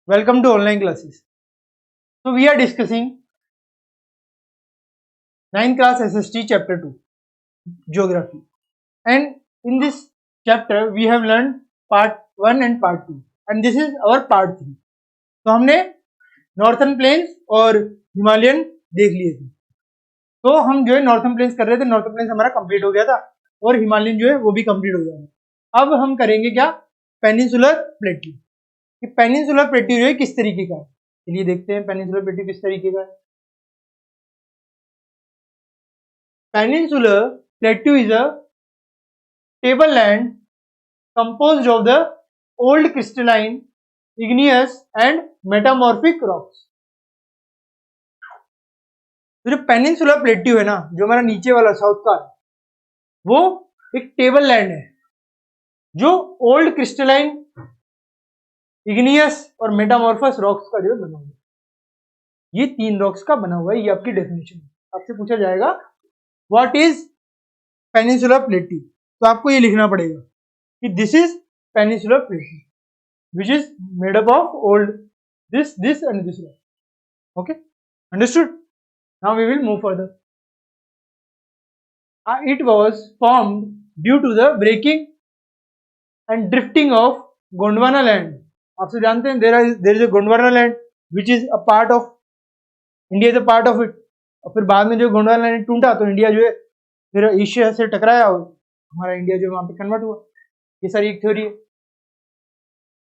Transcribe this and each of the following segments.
Welcome to online classes. So we are discussing 9th class SST chapter 2 geography, and in this chapter we have learned part 1 and part 2 and this is our part 3. तो हमने northern planes और Himalayan देख लिए थे. तो हम जो है नॉर्थर्न प्लेन्स कर रहे थे. नॉर्थर्न प्लेन्स हमारा कंप्लीट हो गया था और हिमालयन जो है वो भी कंप्लीट हो गया है. अब हम करेंगे क्या, पेनिनसुलर प्लेट्यू. कि पेनिनसुलर प्लेट्यू जो है किस तरीके का है, चलिए देखते हैं पेनिनसुलर प्लेट्यू किस तरीके का है. Peninsular plateau is a tableland composed of the old crystalline, igneous and metamorphic rocks. तो जो पेनिनसुलर प्लेट्यू है ना, जो हमारा नीचे वाला साउथ का, वो एक टेबल लैंड है जो ओल्ड क्रिस्टलाइन, इग्नियस और मेटामॉर्फस रॉक्स का जो बना हुआ है. ये 3 रॉक्स का बना हुआ है. ये आपकी डेफिनेशन है. आपसे पूछा जाएगा व्हाट इज पेनिनसुलर प्लेट्यू, तो आपको ये लिखना पड़ेगा कि this is peninsular plateau which is made up of old this and this rock. Okay, understood. Now we will move further. It was formed due to the breaking and drifting of Gondwana land. आपसे जानते हैं there is a Gondwana land which is a part of India, is a part of it. और फिर बाद में जो Gondwana land टूटा तो इंडिया जो है फिर एशिया से टकराया और हमारा इंडिया जो वहां पे कन्वर्ट हुआ. ये सारी एक थ्योरी है.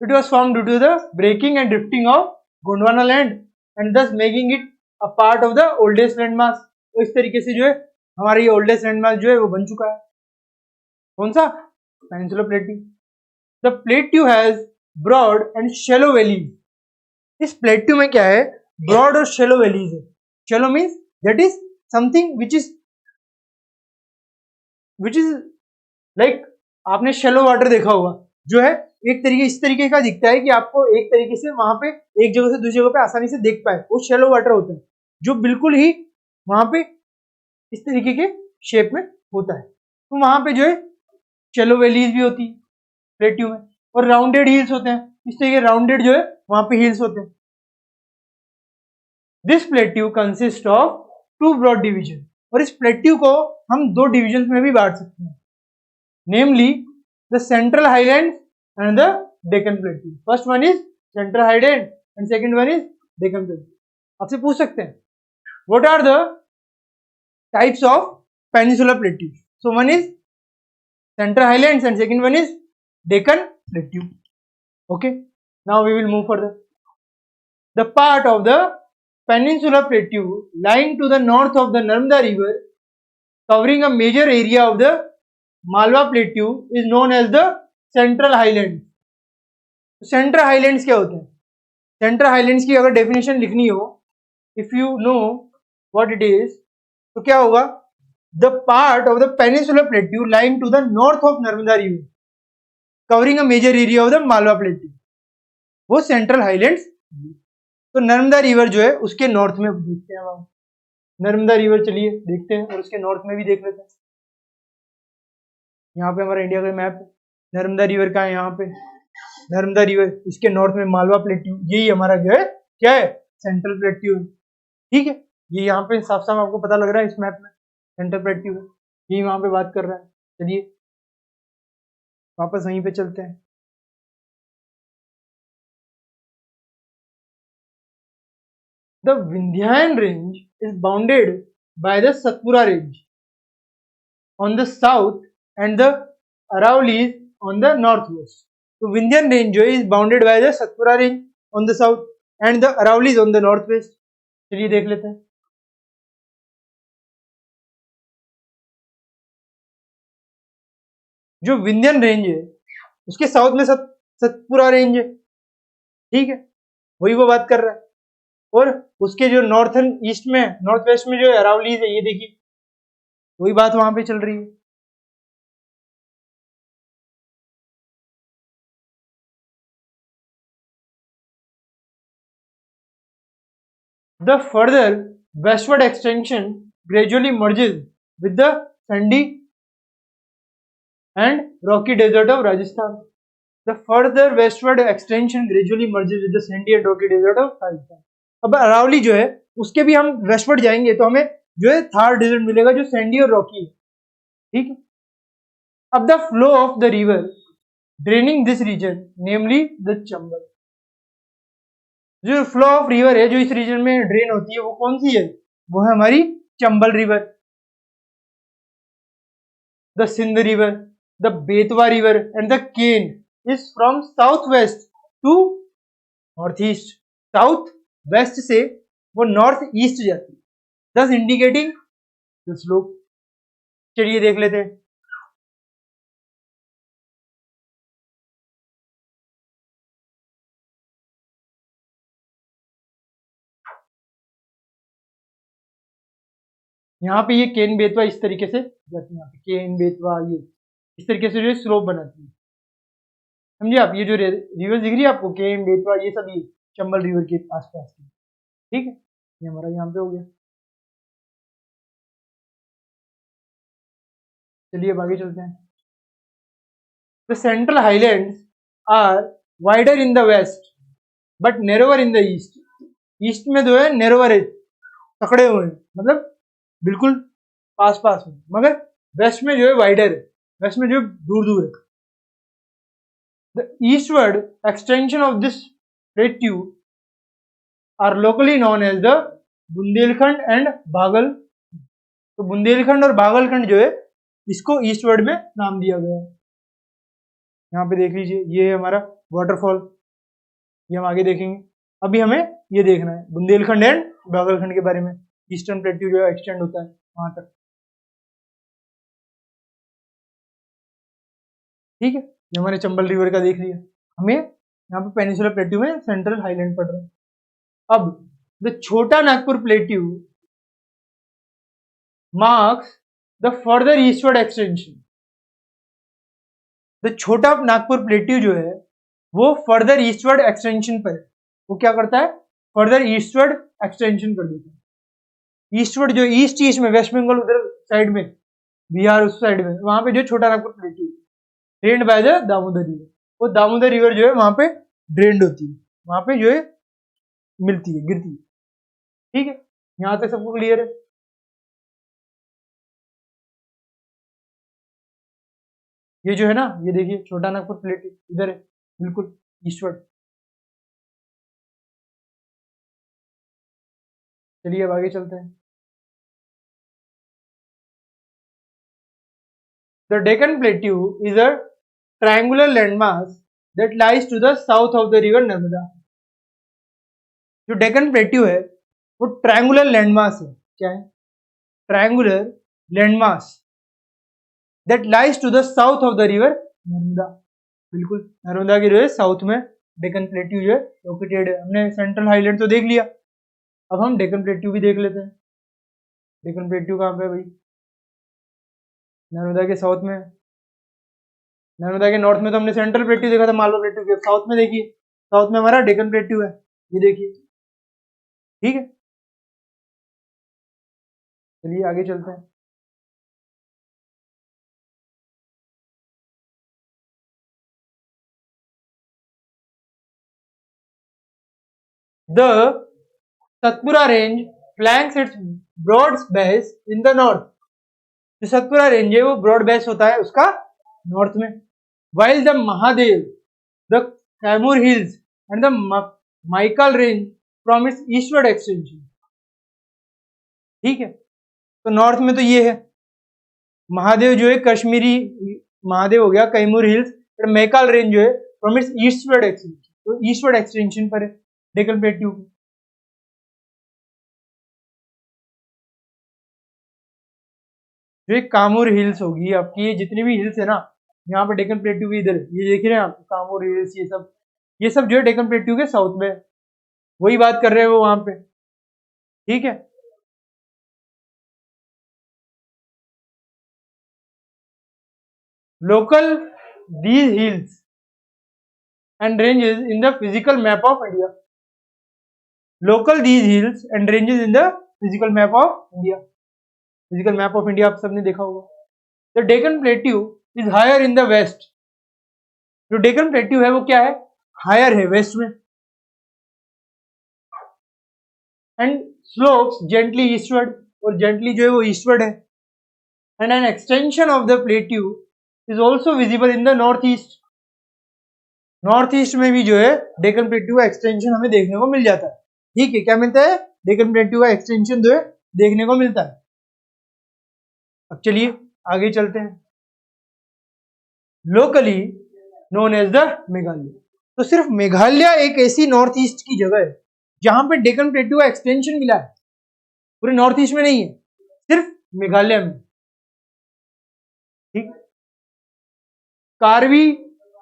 It was form due to the breaking and drifting of Gondwana land and thus making it a part of the oldest land mass. तो इस तरीके से जो है हमारा ये ओल्डेस्ट लैंड मास जो है वो बन चुका है. कौन सा? Peninsular plateau. The plateau has broad and shallow valleys. इस प्लेट्यू में क्या है, ब्रॉड और शैलो वैलीज है. Shallow means that is something which is like आपने शैलो वाटर देखा होगा, जो है एक तरीके इस तरीके का दिखता है कि आपको एक तरीके से वहां पे एक जगह से दूसरी जगह पे आसानी से देख पाए. वो शैलो वाटर होता है जो बिल्कुल ही वहां पे इस तरीके के शेप में होता है. तो वहां पे जो है शैलो वैलीज भी होती है प्लेट्यू में, और राउंडेड हिल्स होते हैं. इस तरीके राउंडेड जो है वहां पे हिल्स होते हैं. This plateau consist of 2 broad division. और इस प्लेट्यू को हम 2 डिविजन में भी बांट सकते हैं, namely the central highland and the Deccan plateau. First one is central highland and second one is Deccan plateau. आपसे पूछ सकते हैं what are the types of peninsular plateau. So one is central highlands and second one is Deccan plateau. Okay, now we will move further. The part of the peninsular plateau lying to the north of the Narmada river covering a major area of the Malwa plateau is known as the central highlands. central highlands क्या होते हैं? central highlands की अगर definition लिखनी हो, if you know what it is, तो क्या होगा? the part of the peninsular plateau lying to the north of Narmada river covering a major area of the Malwa plateau, वो central highlands. तो Narmada river जो है उसके नॉर्थ में देखते हैं. हम नर्मदा रिवर चलिए देखते हैं और उसके नॉर्थ में भी देख लेते हैं. यहाँ पे हमारा इंडिया का मैप है. नर्मदा रिवर का है यहाँ पे. नर्मदा रिवर, इसके नॉर्थ में मालवा प्लेट्यू. यही हमारा जो है क्या है, सेंट्रल प्लेट्यू है. ठीक है, ये यहाँ पे साफ साफ आपको पता लग रहा है इस मैप में सेंट्रल प्लेट्यू है. यही वहां पे बात कर रहा है. चलिए वापस वहीं पे चलते हैं. The Vindhyan range is bounded by the Satpura range on the south and the Aravallis on the northwest. So Vindhyan range जो है is bounded by the Satpura range on the south and the Aravallis on the northwest. चलिए देख लेते हैं. जो Vindhyan range है उसके south में सतपुरा रेंज है. ठीक है, वही वो बात कर रहा है. और उसके जो नॉर्थन ईस्ट में, नॉर्थ वेस्ट में जो अरावलीज है, ये देखिए वही बात वहां पे चल रही है. The further westward extension gradually merges with the sandy and rocky desert of Rajasthan. The further westward extension gradually merges with the sandy and rocky desert of Thar. अब अरावली जो है उसके भी हम वेस्टवर्ड जाएंगे तो हमें जो है थार डेजर्ट मिलेगा जो सैंडी और रॉकी है, ठीक है। अब the flow of the river draining this region namely the Chambal, जो फ्लो ऑफ रिवर है जो इस रीजन में ड्रेन होती है वो कौन सी है, वो है हमारी Chambal river. The Sindh river, the Betwa river and the Ken is from south west to north east, south west से वो नॉर्थ ईस्ट जाती है, दस इंडिकेटिंग द स्लोप। चलिए देख लेते हैं। यहाँ पे ये केन बेतवा इस तरीके से जाती है, यहाँ पे केन बेतवा ये इस तरीके से जो स्लोप बनाती है, समझिए आप। ये जो रिवर दिख रही है आपको केन बेतवा ये सभी चंबल रिवर के आसपास की, ठीक है। ये हमारा यहाँ पे हो गया। चलिए अब आगे चलते हैं। The central highlands are wider in the west but narrower in the east. East में जो है नैरोवर है, पकड़े हुए हैं, मतलब बिल्कुल पास पास में, मगर वेस्ट में जो है वाइडर है, वेस्ट में जो है दूर दूर है। The eastward extension of this plateau are locally known as the Bundelkhand and Bhagal. तो बुंदेलखंड और भागलखंड जो है इसको ईस्टवर्ड में नाम दिया गया है। यहाँ पे देख लीजिए ये है हमारा वाटरफॉल, ये हम आगे देखेंगे। अभी हमें ये देखना है बुंदेलखंड एंड भागलखंड के बारे में, ईस्टर्न प्लेट्यू जो एक्सटेंड होता है वहां तक, ठीक है। ये हमारे चंबल रिवर का देख लिया। हमें यहाँ पे पेनिसुलर प्लेट्यू में सेंट्रल हाईलैंड पड़ रहा है। अब द छोटा Nagpur plateau marks the further eastward extension. The छोटा नागपुर प्लेट्यू जो है वो फर्दर ईस्टवर्ड एक्सटेंशन पर है। वो क्या करता है, फर्दर ईस्टवर्ड एक्सटेंशन कर देता है। ईस्टवर्ड जो ईस्ट में, वेस्ट बंगाल उधर साइड में, बिहार उस साइड में, वहां पे जो छोटा Nagpur plateau drained by the Damodar river, वो दामोदर रिवर जो है वहां पे ड्रेन्ड होती है, वहां पे जो है मिलती है, गिरती है, ठीक है। यहां तक सबको क्लियर है। ये जो है ना, ये देखिए छोटा नागपुर प्लेट्यू इधर है, बिल्कुल ईस्टवर्ड। चलिए अब आगे चलते हैं। The Deccan plateau is a triangular landmass that lies to the south of the river Narmada. जो डेक्कन प्लेट्यू है वो ट्रायंगुलर लैंडमास है। क्या है, triangular landmass that lies to the south of the river Narmada. बिल्कुल नर्मदा के जो है साउथ में डेक्कन प्लेट्यू जो है लोकेटेड है। हमने सेंट्रल हाईलैंड तो देख लिया, अब हम डेक्कन प्लेट्यू भी देख लेते हैं। डेक्कन प्लेट्यू कहाँ पे है भाई, नर्मदा के साउथ में। नर्मदा के नॉर्थ में तो हमने सेंट्रल प्लेट्यू देखा था, मालवा प्लेट्यू के साउथ में देखिए, साउथ में हमारा डेक्कन प्लेट्यू है, ये देखिए, ठीक है। चलिए आगे चलते हैं। The Satpura range flanks its broad base in the north. जो सतपुरा रेंज है वो ब्रॉड बेस होता है उसका नॉर्थ में। While the Mahadev, the Kaimur hills and the Michael range from its eastward extension, ठीक है। तो नॉर्थ में तो ये है महादेव जो है कश्मीरी महादेव हो गया, कैमूर हिल्स, और मैकाल रेंज जो है फ्रॉम इट्स ईस्टवर्ड एक्सटेंशन, तो ईस्टवर्ड एक्सटेंशन पर है डेक्कन प्लेट्यू। जो कामूर हिल्स होगी आपकी, ये जितनी भी हिल्स है ना, यहाँ पे डेक्कन प्लेट्यू भी इधर ये देख रहे हैं आप, कामूर हिल्स, ये सब जो है डेक्कन प्लेट्यू के साउथ में, वही बात कर रहे हैं वो वहां पे, ठीक है। Local these hills and ranges in the physical map of India. Local these hills and ranges in the physical map of India. Physical map of India आप सबने देखा होगा। The Deccan plateau is higher in the west. जो Deccan plateau है वो क्या है, higher है वेस्ट में, एंड स्लोप्स जेंटली ईस्टवर्ड, और जेंटली जो है वो ईस्टवर्ड है, and an extension of the plateau is also visible in the north east. North east में भी जो है डेक्कन प्लेट्यू का एक्सटेंशन हमें देखने को मिल जाता है। ठीक है, क्या मिलता है, डेक्कन प्लेट्यू का एक्सटेंशन जो है देखने को मिलता है। अब चलिए आगे चलते हैं। Locally known as the Meghalaya, तो सिर्फ मेघालय एक ऐसी नॉर्थ ईस्ट की जगह है जहां पे डेक्कन प्लेट्यू का एक्सटेंशन मिला है, पूरे नॉर्थ ईस्ट में नहीं है, सिर्फ मेघालय में। ठीक, Karbi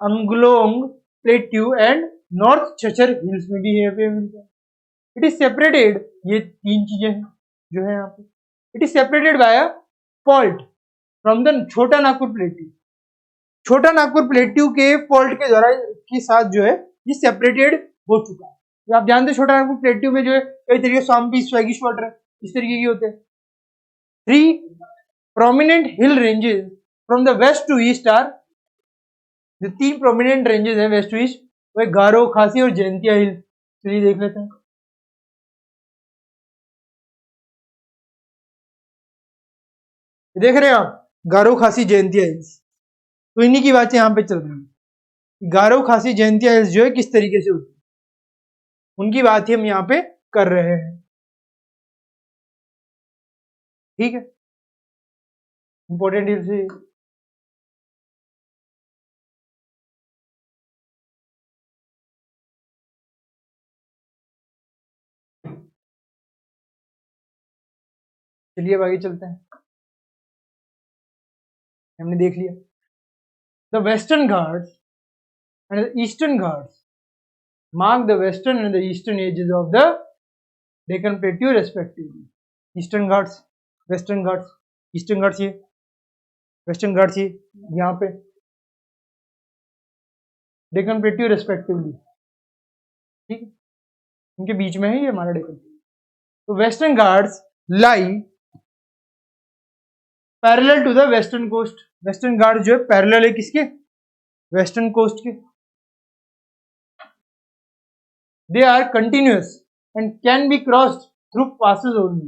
Anglong plateau and north Cachar hills में भी है मिलता है। इट इज सेपरेटेड, ये तीन चीजें हैं जो है यहाँ पे, it is separated by a fault from the छोटा नागपुर प्लेट्यू। छोटा नागपुर प्लेट्यू के फॉल्ट के द्वारा के साथ जो है ये सेपरेटेड हो चुका है। तो आप जानते हैं छोटा नागपुर प्लेट्यू में जो है कई तरीके के स्वाम्पी स्वैगिश वाटर इस तरीके के होते हैं। 3 prominent hill ranges from the west to east are, जो 3 प्रोमिनेंट रेंजेस हैं वेस्ट टू ईस्ट, वो गारो, खासी और जयंतिया हिल। चलिए देख लेते हैं। देख रहे हैं आप, गारो, खासी, जयंतिया हिल्स, तो इन्हीं की बातें यहाँ पे चल रही है। गारो, खासी, जयंतिया हिल्स जो है किस तरीके से होती है, उनकी बात ही हम यहाँ पे कर रहे हैं। ठीक है, इंपॉर्टेंट हिल्स है। चलिए अब आगे चलते हैं। हमने देख लिया the Western Ghats and the Eastern Ghats mark the western and the eastern edges of the Deccan Plateau respectively. Eastern Ghats, Western Ghats, Eastern Ghats ये, Western Ghats ये यहाँ पे Deccan Plateau respectively, ठीक है, इनके बीच में है ये हमारा Deccan। तो Western Ghats lie parallel to the Western coast। Western Ghats जो है parallel है किसके, Western coast के। They are continuous and can be crossed through passes only।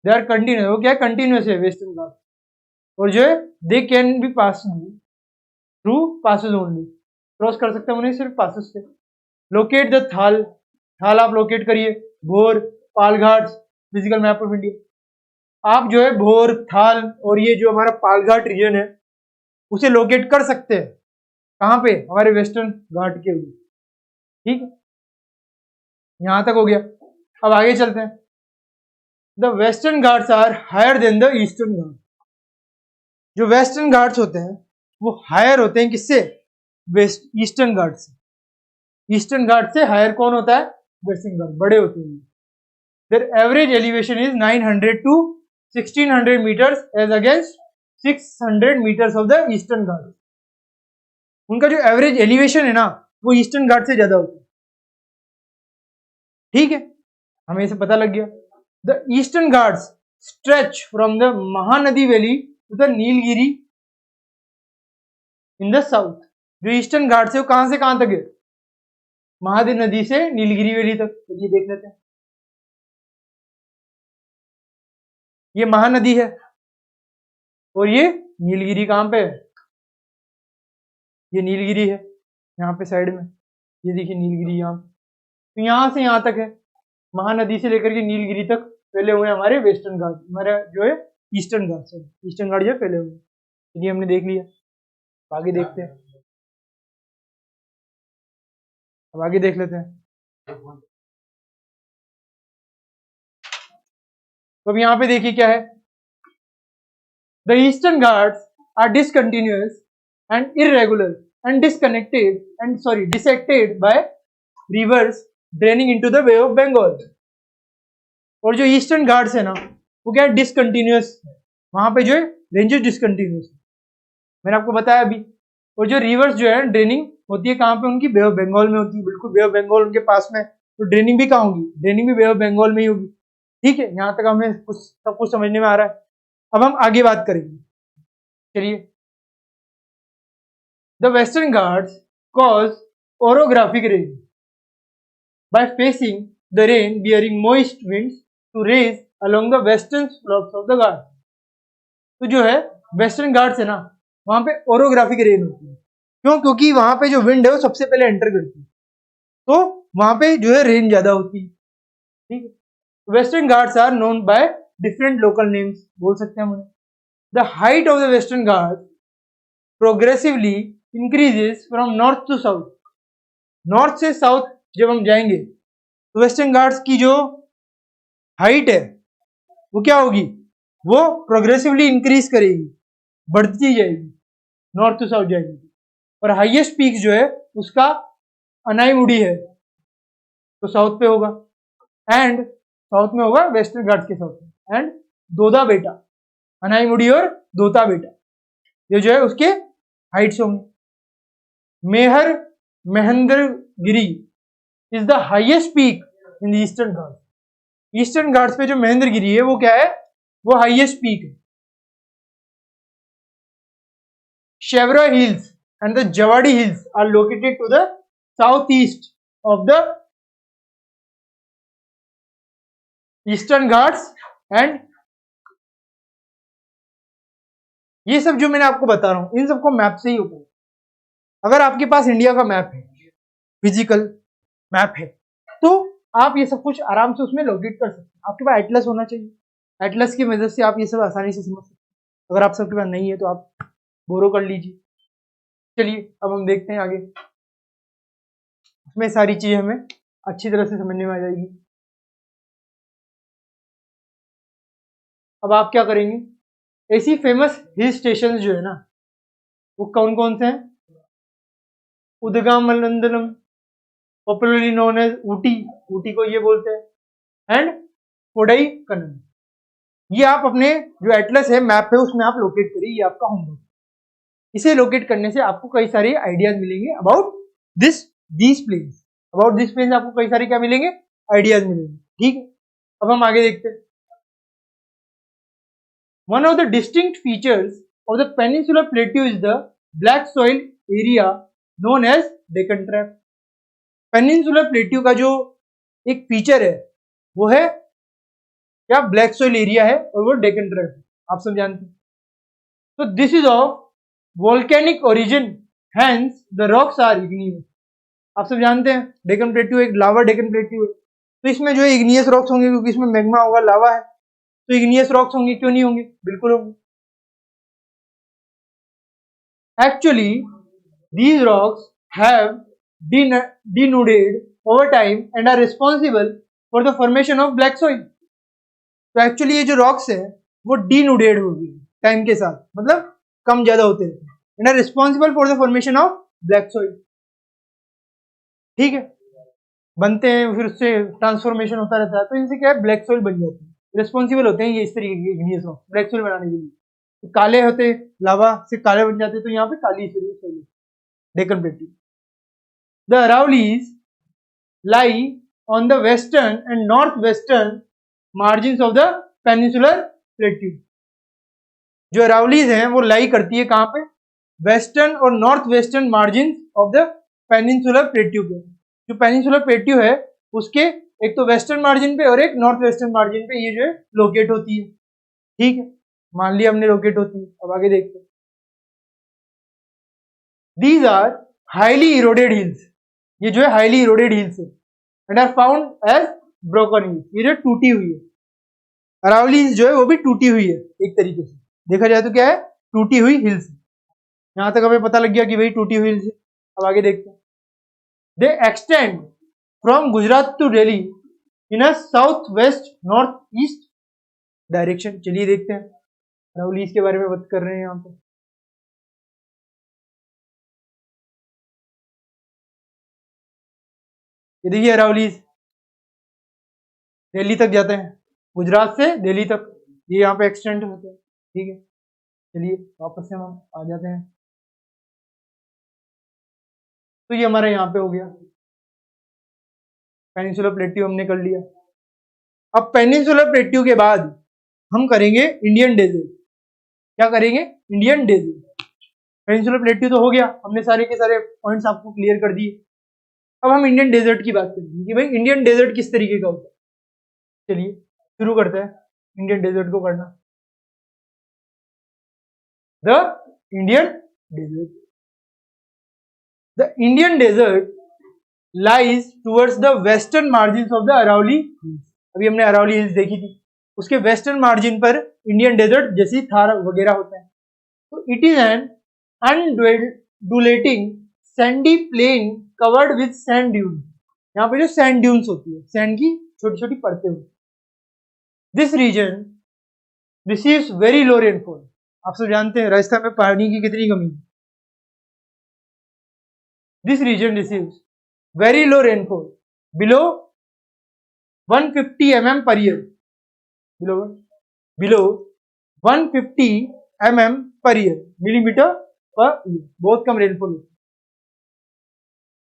They are continuous, वो क्या है, continuous है वेस्टर्न घाट, और जो है they can be passed through passes only, cross कर सकते हैं उन्हें सिर्फ passes से। Locate the थाल, थाल आप लोकेट करिए, भोर, Palghat, physical map of India. आप जो है भोर, थाल और ये जो हमारा पालघाट रीजन है उसे लोकेट कर सकते हैं, कहाँ पे, हमारे वेस्टर्न घाट के ऊपर। ठीक है, यहां तक हो गया। अब आगे चलते हैं। The Western Ghats are higher than the Eastern Ghat. जो वेस्टर्न घाट्स होते हैं वो हायर होते हैं किससे, वेस्ट ईस्टर्न घाट से। ईस्टर्न घाट से हायर कौन होता है, वेस्टर्न घाट, बड़े होते हैं। Their average elevation is 900 to 1600 metres as against 600 metres of the Eastern Ghat. उनका जो एवरेज एलिवेशन है ना वो ईस्टर्न घाट से ज्यादा होता है। ठीक है, हमें इसे पता लग गया। The Eastern Ghats stretch from the Mahanadi valley to the Nilgiri in the south. जो ईस्टर्न घाट्स है वो कहां से कहां तक है, महानदी नदी से नीलगिरी वैली तक। ये देख लेते हैं, ये महानदी है और ये नीलगिरी कहां पे है, ये नीलगिरी है यहाँ पे साइड में, ये देखिए नीलगिरी यहाँ पे। तो यहाँ से यहाँ तक है, महानदी से लेकर के नीलगिरी तक फैले हुए हमारे वेस्टर्न घाट, हमारा जो है ईस्टर्न घाट से, ईस्टर्न घाट जो है फैले हुए। ये हमने देख लिया, आगे देखते हैं। अब आगे देख लेते हैं। तो अब यहाँ पे देखिए क्या है, the Eastern Ghats are discontinuous and irregular and disconnected and sorry dissected by rivers draining into the Bay of Bengal. और जो ईस्टर्न घाट्स है ना वो क्या है, डिसकंटिन्यूअस, वहां पे जो है रेंजेस डिसकंटिन्यूअस, मैंने आपको बताया अभी। और जो रिवर्स जो है ड्रेनिंग होती है कहाँ पे, उनकी बे ऑफ बंगाल में होती है, बिल्कुल बे ऑफ बंगाल उनके पास में, तो ड्रेनिंग भी कहाँ होगी, ड्रेनिंग भी बे ऑफ बंगाल में ही होगी। ठीक है, यहाँ तक हमें कुछ सब कुछ समझने में आ रहा है। अब हम आगे बात करेंगे। चलिए, the Western Ghats cause orographic rain by facing the rain bearing moist winds to raise along the western slopes of the Ghats. तो जो है वेस्टर्न घाट्स है ना, वहां पे ओरोग्राफिक रेन होती है। क्यों? क्योंकि वहां पे जो विंड है वो सबसे पहले एंटर करती है, तो वहां पे जो है रेन ज्यादा होती है। ठीक है, Western Ghats are known by different local names, बोल सकते हैं हम उन्हें। The height of the Western Ghat progressively increases from north to south. North से साउथ जब हम जाएंगे तो वेस्टर्न घाट्स की जो हाइट है वो क्या होगी, वो प्रोग्रेसिवली इंक्रीज करेगी, बढ़ती जाएगी, नॉर्थ टू साउथ जाएगी। और हाईएस्ट पीक जो है उसका अनाईमुडी है, तो साउथ पे होगा, एंड साउथ में होगा वेस्टर्न घाट्स के साउथ में। एंड दोदा बेटा, अनाईमुडी और दोता बेटा, ये जो है उसके हाइट्स होंगे। मेहर Mahendragiri is the highest peak in the Eastern Ghats. Eastern Ghats पे जो महेंद्रगिरी है वो क्या है, वो हाईएस्ट पीक है। Shevaroy Hills and the Javadi Hills are located to the south east of the Eastern Ghats. And ये सब जो मैंने आपको बता रहा हूं इन सबको मैप से ही होता है। अगर आपके पास इंडिया का मैप है, फिजिकल मैप है, तो आप ये सब कुछ आराम से उसमें लोकेट कर सकते हैं। आपके पास एटलस होना चाहिए, एटलस की मदद से आप ये सब आसानी से समझ सकते हैं। अगर आप सबके पास नहीं है तो आप बोरो कर लीजिए। चलिए अब हम देखते हैं आगे, उसमें सारी चीजें हमें अच्छी तरह से समझने में आ जाएगी। अब आप क्या करेंगे, ऐसी फेमस हिल स्टेशन जो है ना वो कौन कौन से हैं? Udagamandalam, popularly known as Ooty, Ooty को ये बोलते हैं, एंड कोडाईकनाल। ये आप अपने जो एटलस है, मैप है, उसमें आप लोकेट करिए, ये आपका होमवर्क। इसे लोकेट करने से आपको कई सारे आइडियाज मिलेंगे about these plains, about this plains आपको कई सारे क्या मिलेंगे, आइडियाज मिलेंगे। ठीक है, अब हम आगे देखते हैं। One of the distinct features of the peninsular plateau is the black soil area known as Deccan Trap. Peninsular plateau का जो एक फीचर है वो है क्या, ब्लैक सोइल एरिया है, और वो डेकन ट्रैप, आप सब जानते हैं। तो this is of volcanic origin, hence the rocks are igneous. आप सब जानते हैं डेकन प्लेट्यू एक लावा डेकन प्लेट्यू है, तो इसमें जो है इग्नियस रॉक्स होंगे, क्योंकि इसमें मैग्मा होगा, लावा है, तो इग्नियस रॉक्स होंगे। क्यों नहीं होंगे, बिल्कुल होंगे। Actually these rocks have denuded over time and are responsible for the formation of black soil. तो एक्चुअली ये जो रॉक्स है वो denuded हो गई टाइम के साथ, मतलब कम ज्यादा होते हैं, and are responsible for the formation of black soil. ठीक है, बनते हैं फिर उससे ट्रांसफॉर्मेशन होता रहता है, तो इनसे क्या है, ब्लैक सोइल बन जाती है। रिस्पॉन्सिबल होते हैं ये इस तरीके के इग्नियस रॉक ब्लैक सोइल बनाने के लिए। तो काले होते लावा से काले बन जाते, तो यहाँ पे काली soil Deccan Plateau. The Aravallis lie on the western and northwestern margins of the peninsular plateau. जो अरावलीज हैं वो लाई करती है कहाँ पे, वेस्टर्न और north western margin of the peninsular plateau पे। जो पेनिनसुलर प्लेट्यू है उसके एक तो वेस्टर्न मार्जिन पे और एक नॉर्थ वेस्टर्न मार्जिन पे ये जो है लोकेट होती है। ठीक है, मान लिया हमने लोकेट होती है। अब आगे देखते हैं। These are highly eroded hills. ये जो है हाईली इरोडेड हिल्स है, and are found as broken hills. ये जो टूटी हुई है, अरावली हिल्स जो है वो भी टूटी हुई है, एक तरीके से देखा जाए तो क्या है, टूटी हुई हिल्स। यहां तक हमें पता लग गया कि भाई टूटी हुई हिल्स है। अब आगे देखते हैं। They extend from Gujarat to Delhi in a south west north east direction. चलिए देखते हैं, अरावली हिल्स के बारे में बात कर रहे हैं यहाँ पे। ये देखिए अरावलीज दिल्ली तक जाते हैं, गुजरात से दिल्ली तक ये यहाँ पे एक्सटेंड होते हैं। ठीक है, चलिए वापस से हम आ जाते हैं। तो ये हमारा यहाँ पे हो गया, पेनिनसुलर प्लेट्यू हमने कर लिया। अब पेनिनसुलर प्लेट्यू के बाद हम करेंगे इंडियन डेजर्ट। क्या करेंगे, इंडियन डेजर्ट। पेनिनसुलर प्लेट्यू तो हो गया, हमने सारे के सारे पॉइंट्स आपको क्लियर कर दिए। अब हम इंडियन डेजर्ट की बात करेंगे कि भाई इंडियन डेजर्ट किस तरीके का होता है। चलिए शुरू करते हैं इंडियन डेजर्ट को करना। The Indian desert, the Indian desert lies towards the western margin of the Aravalli hills. अभी हमने अरावली हिल्स देखी थी, उसके वेस्टर्न मार्जिन पर इंडियन डेजर्ट जैसे थार वगैरह होता है। तो it is an undulating sandy plain covered with sand dune. यहाँ पे जो सैंड ड्यून्स होती है, सैंड की छोटी छोटी परतें होती है। This region receives very low rainfall. आप सब जानते हैं राजस्थान में पानी की कितनी कमी है। This region receives very low rainfall below 150 mm per year, below 150 mm per year, millimeter per year, बहुत कम रेनफॉल होती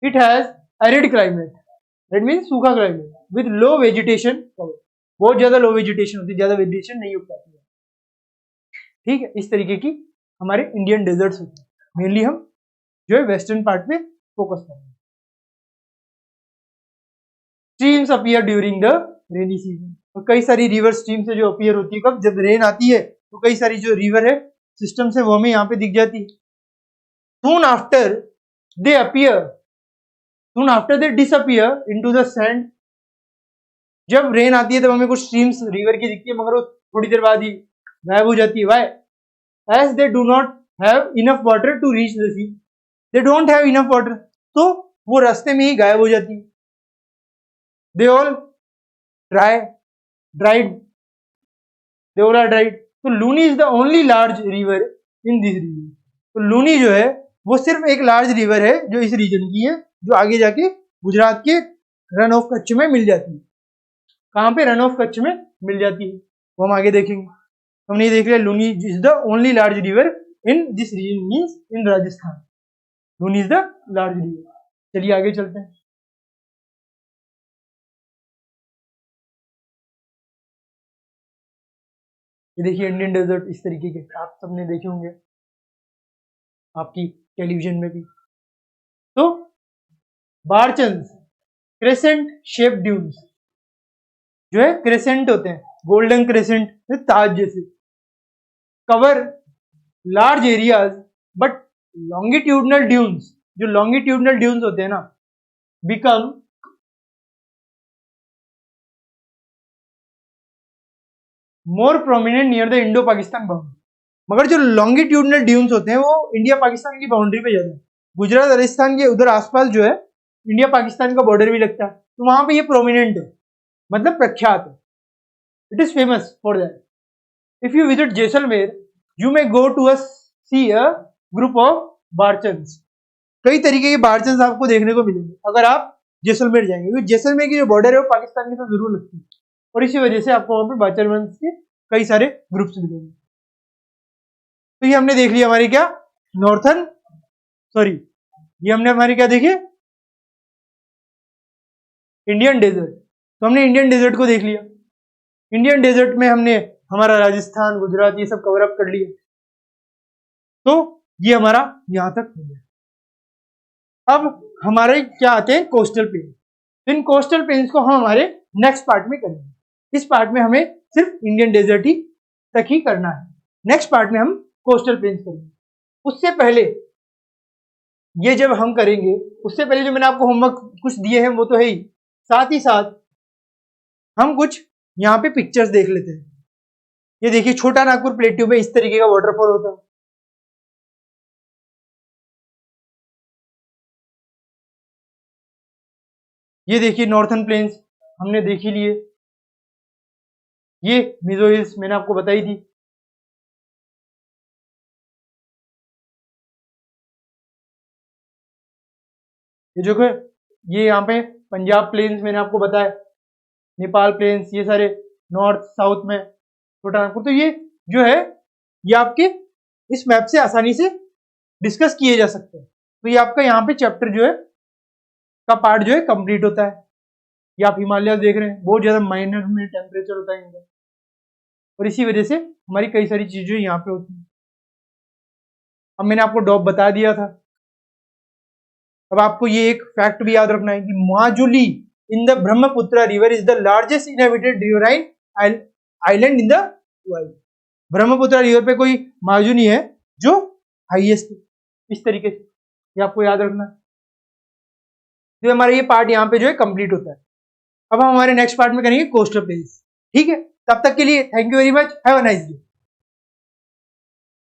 है। It has arid climate, that means सूखा climate with low vegetation cover, बहुत ज्यादा लो वेजिटेशन होती है, ज्यादा वेजिटेशन नहीं हो पाती है। ठीक है, इस तरीके की हमारे इंडियन डेजर्ट्स होते हैं। मेनली हम जो है वेस्टर्न पार्ट पे फोकस कर रहे हैं। Streams appear during the rainy season, और कई सारी रिवर स्ट्रीम से जो अपीयर होती है कब, जब रेन आती है तो कई सारी जो रिवर है सिस्टम से वो हमें यहाँ पे दिख जाती है। Soon after they appear, soon after they disappear into the sand. जब रेन आती है तब हमें कुछ स्ट्रीम्स रिवर की दिखती है, मगर वो थोड़ी देर बाद ही गायब हो जाती है। Why? As they do not have enough water to reach the sea, they don't have enough water, तो वो रास्ते में ही गायब हो जाती है। They all dried, they all are dried. तो Luni is the only large river in this region. तो लूनी जो है वो सिर्फ एक लार्ज रिवर है जो इस रीजन की है, जो आगे जाके गुजरात के रन ऑफ कच्छ में मिल जाती है। कहाँ पे? रन ऑफ कच्छ में मिल जाती है, वो हम आगे देखेंगे। हमने ये देख लिया Luni is the only large river in this region, means in Rajasthan Luni is the large river. चलिए आगे चलते हैं। ये देखिए इंडियन डेजर्ट इस तरीके के आप सबने देखे होंगे आपकी टेलीविजन में भी। तो बारचंस क्रेसेंट शेप ड्यून्स, जो है क्रेसेंट होते हैं, गोल्डन क्रेसेंट, ताज जैसे, cover large areas but longitudinal dunes, जो लॉन्गिट्यूडनल ड्यून्स होते हैं ना, become more prominent near the Indo Pakistan boundary. मगर जो लॉन्गिट्यूडनल ड्यून्स होते हैं वो इंडिया पाकिस्तान की बाउंड्री पे जाते हैं। गुजरात राजस्थान के उधर आसपास जो है इंडिया पाकिस्तान का बॉर्डर भी लगता है, तो वहां पे ये प्रोमिनेंट है, मतलब प्रख्यात है। It is famous for that. If you visit Jaisalmer you may go to see a group of barchans. कई तरीके के बारचंस आपको देखने को मिलेंगे अगर आप जैसलमेर जाएंगे, क्योंकि जैसलमेर की जो बॉर्डर है वो पाकिस्तान के साथ जरूर लगती है, और इसी वजह से आपको वहां पर बारचंस के कई सारे ग्रुप्स मिलेंगे। तो ये हमने देख लिया हमारी क्या नॉर्थन, सॉरी ये हमने हमारी क्या देखी इंडियन डेजर्ट। तो हमने इंडियन डेजर्ट को देख लिया। इंडियन डेजर्ट में हमने हमारा राजस्थान, गुजरात ये सब कवर अप कर लिया। तो ये हमारा यहां तक हो गया। अब हमारे क्या आते हैं कोस्टल प्लेन। इन कोस्टल प्लेन्स को हम हमारे नेक्स्ट पार्ट में करेंगे। इस पार्ट में हमें सिर्फ इंडियन डेजर्ट ही तक ही करना है, नेक्स्ट पार्ट में हम कोस्टल प्लेन्स करेंगे। उससे पहले ये जब हम करेंगे उससे पहले जो मैंने आपको होमवर्क कुछ दिए हैं वो तो है ही, साथ ही साथ हम कुछ यहाँ पे पिक्चर्स देख लेते हैं। ये देखिए छोटा नागपुर प्लेट्यू में इस तरीके का वाटरफॉल होता है। ये देखिए नॉर्थन प्लेन्स हमने देख ही लिए। ये मिजो हिल्स मैंने आपको बताई थी। ये जो ये यहाँ पे पंजाब प्लेन्स मैंने आपको बताया, नेपाल प्लेन्स, ये सारे नॉर्थ साउथ में छोटा नागपुर। तो ये जो है ये आपके इस मैप से आसानी से डिस्कस किए जा सकते हैं। तो ये आपका यहाँ पे चैप्टर जो है का पार्ट जो है कंप्लीट होता है। ये आप हिमालय देख रहे हैं, बहुत ज्यादा माइनर में टेम्परेचर होता है इनका, और इसी वजह से हमारी कई सारी चीजें यहाँ पे होती हैं। अब मैंने आपको डॉप बता दिया था। अब आपको ये एक फैक्ट भी याद रखना है कि Majuli in the Brahmaputra river is the largest inhabited riverine island in the world. Brahmaputra river पे कोई माजुली है जो हाईएस्ट है, इस तरीके से ये आपको याद रखना है। तो हमारा ये पार्ट यहाँ पे जो है कंप्लीट होता है। अब हम हमारे नेक्स्ट पार्ट में करेंगे कोस्टल प्लेसेस। ठीक है, तब तक के लिए thank you very much, have a nice day.